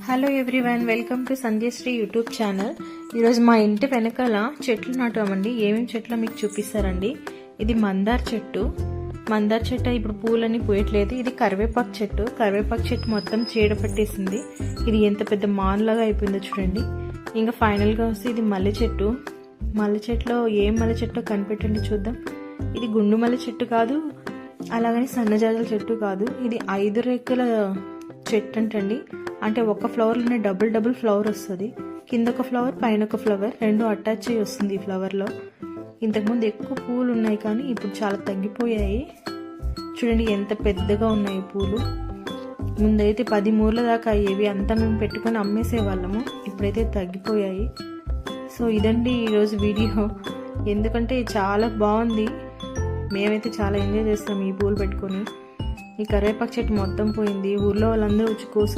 Hello everyone, welcome to Sandhyasri YouTube channel. ఈరోజు మా ఇంటి వెనకాల చెట్లు నాటామండి. ఏమేమి చెట్లు మీకు చూపిస్తారండి. ఇది మందార చెట్టు. మందార చెట్టు ఇప్పుడు పూలని పూయట్లేదు. ఇది కరివేపాకు చెట్టు. కరివేపాకు చెట్టు మొత్తం చీడ పట్టేసింది. ఇది ఎంత పెద్ద మాన్లాగా అయిపోయిందో చూడండి. ఇంకా ఫైనల్గా వస్తే ఇది మల్లె చెట్టు. మల్లె చెట్టులో ఏం మల్లె చెట్టో కనిపెట్టండి చూద్దాం. ఇది గుండు మల్లె చెట్టు కాదు, అలాగని సన్నజాజుల చెట్టు కాదు. ఇది 5 రెక్కల చెట్టు అంటండి. అంటే ఒక ఫ్లవర్లోనే డబుల్ ఫ్లవర్ వస్తుంది. కింద ఒక ఫ్లవర్, పైన ఒక ఫ్లవర్, రెండు అటాచ్ అయ్యి వస్తుంది ఈ ఫ్లవర్లో. ఇంతకుముందు ఎక్కువ పూలు ఉన్నాయి, కానీ ఇప్పుడు చాలా తగ్గిపోయాయి. చూడండి ఎంత పెద్దగా ఉన్నాయి పూలు. ముందైతే 10 మూరల దాకా అయ్యేవి. అంతా మేము పెట్టుకొని అమ్మేసేవాళ్ళము. ఇప్పుడైతే తగ్గిపోయాయి. సో ఇదండి ఈరోజు వీడియో. ఎందుకంటే చాలా బాగుంది. మేమైతే చాలా ఎంజాయ్ చేస్తాం ఈ పూలు పెట్టుకొని. ఈ కరివేపాకు చెట్టు మొత్తం పోయింది. ఊర్లో వాళ్ళందరూ వచ్చి కోసుకెళ్ళి